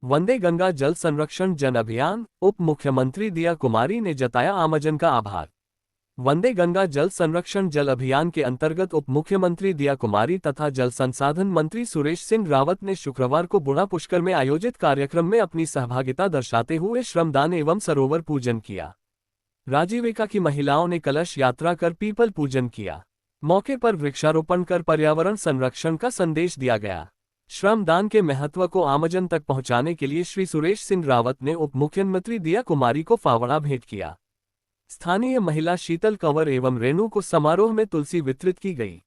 वंदे गंगा जल संरक्षण जन अभियान, उप मुख्यमंत्री दिया कुमारी ने जताया आमजन का आभार। वंदे गंगा जल संरक्षण जल अभियान के अंतर्गत उप मुख्यमंत्री दिया कुमारी तथा जल संसाधन मंत्री सुरेश सिंह रावत ने शुक्रवार को बूढ़ा पुष्कर में आयोजित कार्यक्रम में अपनी सहभागिता दर्शाते हुए श्रमदान एवं सरोवर पूजन किया। राजीविका की महिलाओं ने कलश यात्रा कर पीपल पूजन किया। मौके पर वृक्षारोपण कर पर्यावरण संरक्षण का संदेश दिया गया। श्रमदान के महत्व को आमजन तक पहुंचाने के लिए श्री सुरेश सिंह रावत ने उप मुख्यमंत्री दिया कुमारी को फावड़ा भेंट किया। स्थानीय महिला शीतल कंवर एवं रेणु को समारोह में तुलसी वितरित की गई।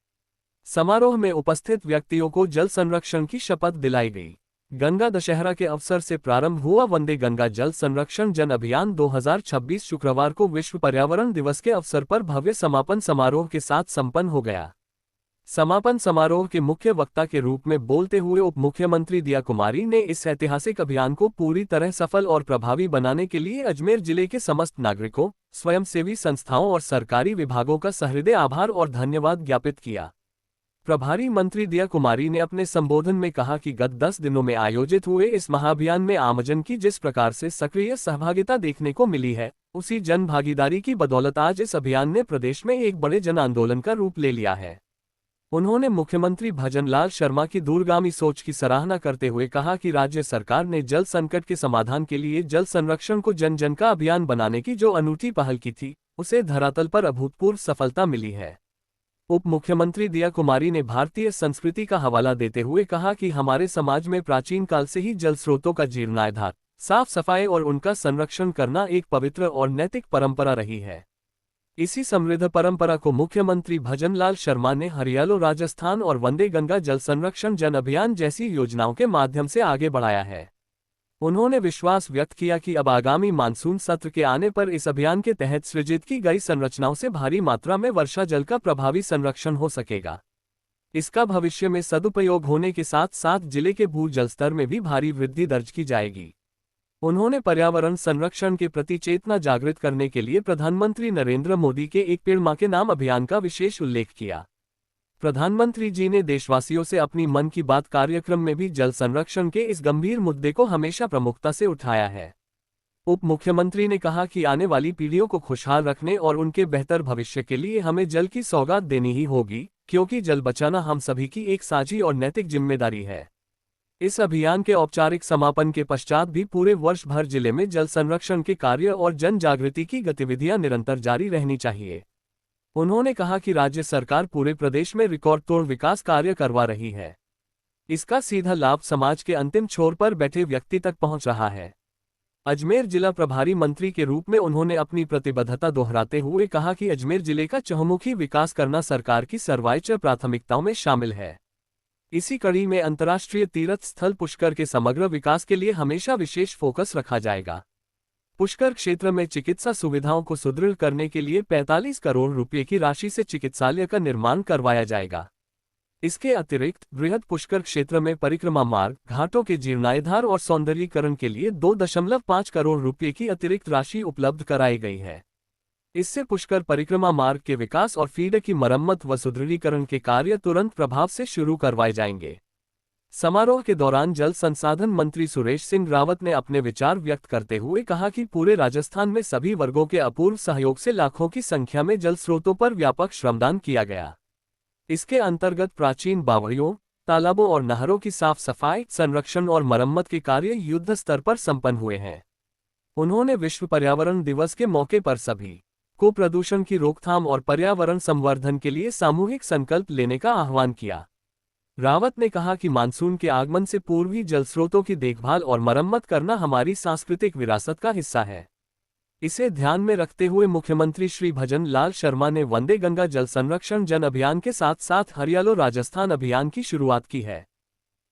समारोह में उपस्थित व्यक्तियों को जल संरक्षण की शपथ दिलाई गई। गंगा दशहरा के अवसर से प्रारंभ हुआ वंदे गंगा जल संरक्षण जन अभियान 2026 शुक्रवार को विश्व पर्यावरण दिवस के अवसर पर भव्य समापन समारोह के साथ संपन्न हो गया। समापन समारोह के मुख्य वक्ता के रूप में बोलते हुए उप मुख्यमंत्री दिया कुमारी ने इस ऐतिहासिक अभियान को पूरी तरह सफल और प्रभावी बनाने के लिए अजमेर जिले के समस्त नागरिकों, स्वयंसेवी संस्थाओं और सरकारी विभागों का सहृदय आभार और धन्यवाद ज्ञापित किया। प्रभारी मंत्री दिया कुमारी ने अपने संबोधन में कहा कि गत 10 दिनों में आयोजित हुए इस महाअभियान में आमजन की जिस प्रकार से सक्रिय सहभागिता देखने को मिली है, उसी जन भागीदारी की बदौलत आज इस अभियान ने प्रदेश में एक बड़े जन आंदोलन का रूप ले लिया है। उन्होंने मुख्यमंत्री भजनलाल शर्मा की दूरगामी सोच की सराहना करते हुए कहा कि राज्य सरकार ने जल संकट के समाधान के लिए जल संरक्षण को जन जन का अभियान बनाने की जो अनूठी पहल की थी, उसे धरातल पर अभूतपूर्व सफलता मिली है। उप मुख्यमंत्री दिया कुमारी ने भारतीय संस्कृति का हवाला देते हुए कहा कि हमारे समाज में प्राचीन काल से ही जल स्रोतों का जीर्णोद्धार, साफ सफाई और उनका संरक्षण करना एक पवित्र और नैतिक परंपरा रही है। इसी समृद्ध परंपरा को मुख्यमंत्री भजनलाल शर्मा ने हरियालो राजस्थान और वंदे गंगा जल संरक्षण जन अभियान जैसी योजनाओं के माध्यम से आगे बढ़ाया है। उन्होंने विश्वास व्यक्त किया कि अब आगामी मानसून सत्र के आने पर इस अभियान के तहत सृजित की गई संरचनाओं से भारी मात्रा में वर्षा जल का प्रभावी संरक्षण हो सकेगा। इसका भविष्य में सदुपयोग होने के साथ साथ जिले के भू जल स्तर में भी भारी वृद्धि दर्ज की जाएगी। उन्होंने पर्यावरण संरक्षण के प्रति चेतना जागृत करने के लिए प्रधानमंत्री नरेंद्र मोदी के एक पेड़ मां के नाम अभियान का विशेष उल्लेख किया। प्रधानमंत्री जी ने देशवासियों से अपनी मन की बात कार्यक्रम में भी जल संरक्षण के इस गंभीर मुद्दे को हमेशा प्रमुखता से उठाया है। उप मुख्यमंत्री ने कहा कि आने वाली पीढ़ियों को खुशहाल रखने और उनके बेहतर भविष्य के लिए हमें जल की सौगात देनी ही होगी, क्योंकि जल बचाना हम सभी की एक साझी और नैतिक जिम्मेदारी है। इस अभियान के औपचारिक समापन के पश्चात भी पूरे वर्ष भर जिले में जल संरक्षण के कार्य और जन जागृति की गतिविधियां निरंतर जारी रहनी चाहिए। उन्होंने कहा कि राज्य सरकार पूरे प्रदेश में रिकॉर्ड तोड़ विकास कार्य करवा रही है। इसका सीधा लाभ समाज के अंतिम छोर पर बैठे व्यक्ति तक पहुंच रहा है। अजमेर जिला प्रभारी मंत्री के रूप में उन्होंने अपनी प्रतिबद्धता दोहराते हुए कहा कि अजमेर जिले का चहुमुखी विकास करना सरकार की सर्वोच्च प्राथमिकताओं में शामिल है। इसी कड़ी में अंतर्राष्ट्रीय तीर्थ स्थल पुष्कर के समग्र विकास के लिए हमेशा विशेष फोकस रखा जाएगा। पुष्कर क्षेत्र में चिकित्सा सुविधाओं को सुदृढ़ करने के लिए 45 करोड़ रुपए की राशि से चिकित्सालय का निर्माण करवाया जाएगा। इसके अतिरिक्त बृहद पुष्कर क्षेत्र में परिक्रमा मार्ग, घाटों के जीर्णोद्धार और सौंदर्यीकरण के लिए 2.5 करोड़ रुपए की अतिरिक्त राशि उपलब्ध कराई गई है। इससे पुष्कर परिक्रमा मार्ग के विकास और फीडर की मरम्मत व सुदृढ़ीकरण के कार्य तुरंत प्रभाव से शुरू करवाए जाएंगे। समारोह के दौरान जल संसाधन मंत्री सुरेश सिंह रावत ने अपने विचार व्यक्त करते हुए कहा कि पूरे राजस्थान में सभी वर्गों के अपूर्व सहयोग से लाखों की संख्या में जल स्रोतों पर व्यापक श्रमदान किया गया। इसके अंतर्गत प्राचीन बावड़ियों, तालाबों और नहरों की साफ सफाई, संरक्षण और मरम्मत के कार्य युद्ध स्तर पर संपन्न हुए हैं। उन्होंने विश्व पर्यावरण दिवस के मौके पर सभी को प्रदूषण की रोकथाम और पर्यावरण संवर्धन के लिए सामूहिक संकल्प लेने का आह्वान किया। रावत ने कहा कि मानसून के आगमन से पूर्व ही जल स्रोतों की देखभाल और मरम्मत करना हमारी सांस्कृतिक विरासत का हिस्सा है। इसे ध्यान में रखते हुए मुख्यमंत्री श्री भजनलाल शर्मा ने वंदे गंगा जल संरक्षण जन अभियान के साथ साथ हरियालो राजस्थान अभियान की शुरुआत की है।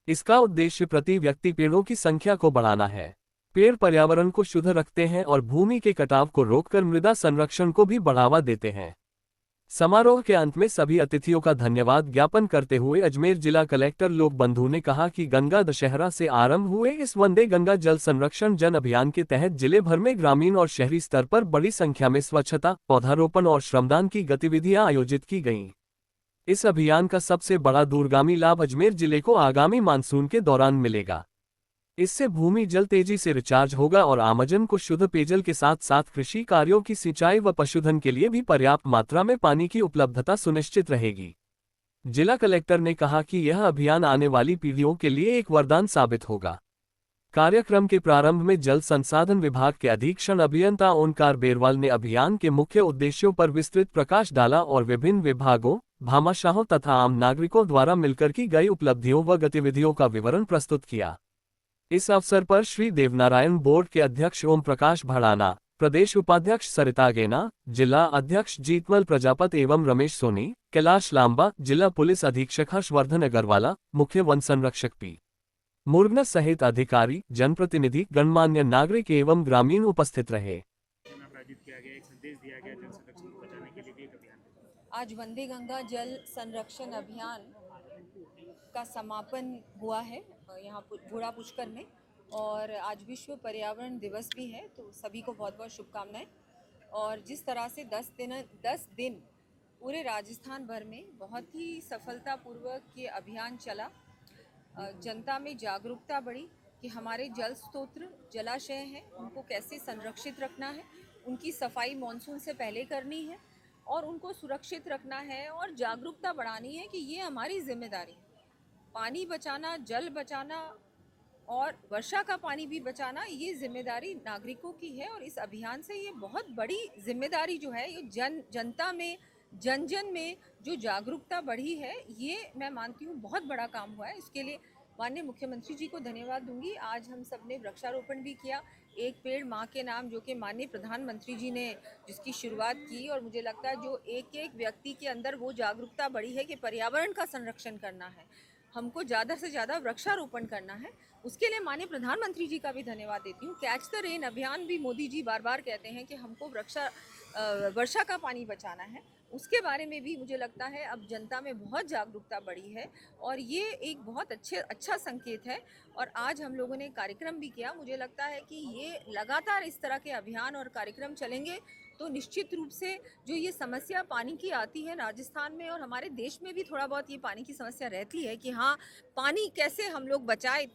इसका उद्देश्य प्रति व्यक्ति पेड़ों की संख्या को बढ़ाना है। पेड़ पर्यावरण को शुद्ध रखते हैं और भूमि के कटाव को रोककर मृदा संरक्षण को भी बढ़ावा देते हैं। समारोह के अंत में सभी अतिथियों का धन्यवाद ज्ञापन करते हुए अजमेर जिला कलेक्टर लोक बंधु ने कहा कि गंगा दशहरा से आरंभ हुए इस वंदे गंगा जल संरक्षण जन अभियान के तहत जिले भर में ग्रामीण और शहरी स्तर पर बड़ी संख्या में स्वच्छता, पौधारोपण और श्रमदान की गतिविधियां आयोजित की गईं। इस अभियान का सबसे बड़ा दूरगामी लाभ अजमेर जिले को आगामी मानसून के दौरान मिलेगा। इससे भूमि जल तेजी से रिचार्ज होगा और आमजन को शुद्ध पेयजल के साथ साथ कृषि कार्यों की सिंचाई व पशुधन के लिए भी पर्याप्त मात्रा में पानी की उपलब्धता सुनिश्चित रहेगी। जिला कलेक्टर ने कहा कि यह अभियान आने वाली पीढ़ियों के लिए एक वरदान साबित होगा। कार्यक्रम के प्रारंभ में जल संसाधन विभाग के अधीक्षण अभियंता ओंकार बेरवाल ने अभियान के मुख्य उद्देश्यों पर विस्तृत प्रकाश डाला और विभिन्न विभागों, भामाशाहों तथा आम नागरिकों द्वारा मिलकर की गई उपलब्धियों व गतिविधियों का विवरण प्रस्तुत किया। इस अवसर पर श्री देवनारायण बोर्ड के अध्यक्ष ओम प्रकाश भड़ाना, प्रदेश उपाध्यक्ष सरिता गेना, जिला अध्यक्ष जीतमल प्रजापत एवं रमेश सोनी, कैलाश लांबा, जिला पुलिस अधीक्षक हर्षवर्धन अग्रवाला, मुख्य वन संरक्षक पी मुर्गन सहित अधिकारी, जनप्रतिनिधि, गणमान्य नागरिक एवं ग्रामीण उपस्थित रहे। आज वंदे गंगा जल संरक्षण अभियान का समापन हुआ है यहाँ बूढ़ा पुष्कर में, और आज विश्व पर्यावरण दिवस भी है, तो सभी को बहुत बहुत शुभकामनाएं। और जिस तरह से 10 दिन पूरे राजस्थान भर में बहुत ही सफलतापूर्वक ये अभियान चला, जनता में जागरूकता बढ़ी कि हमारे जल स्रोत जलाशय हैं, उनको कैसे संरक्षित रखना है, उनकी सफाई मानसून से पहले करनी है और उनको सुरक्षित रखना है, और जागरूकता बढ़ानी है कि ये हमारी जिम्मेदारी है। पानी बचाना, जल बचाना और वर्षा का पानी भी बचाना, ये जिम्मेदारी नागरिकों की है। और इस अभियान से ये बहुत बड़ी जिम्मेदारी जो है, ये जनता में, जन जन में जो जागरूकता बढ़ी है, ये मैं मानती हूँ बहुत बड़ा काम हुआ है। इसके लिए माननीय मुख्यमंत्री जी को धन्यवाद दूंगी। आज हम सब ने वृक्षारोपण भी किया, एक पेड़ माँ के नाम, जो कि माननीय प्रधानमंत्री जी ने जिसकी शुरुआत की, और मुझे लगता है जो एक एक व्यक्ति के अंदर वो जागरूकता बढ़ी है कि पर्यावरण का संरक्षण करना है, हमको ज़्यादा से ज़्यादा वृक्षारोपण करना है। उसके लिए माननीय प्रधानमंत्री जी का भी धन्यवाद देती हूँ। कैच द रेन अभियान भी मोदी जी बार बार कहते हैं कि हमको वर्षा का पानी बचाना है, उसके बारे में भी मुझे लगता है अब जनता में बहुत जागरूकता बढ़ी है, और ये एक बहुत अच्छा संकेत है। और आज हम लोगों ने कार्यक्रम भी किया। मुझे लगता है कि ये लगातार इस तरह के अभियान और कार्यक्रम चलेंगे तो निश्चित रूप से जो ये समस्या पानी की आती है राजस्थान में, और हमारे देश में भी थोड़ा बहुत ये पानी की समस्या रहती है कि हाँ, पानी कैसे हम लोग बचाएं।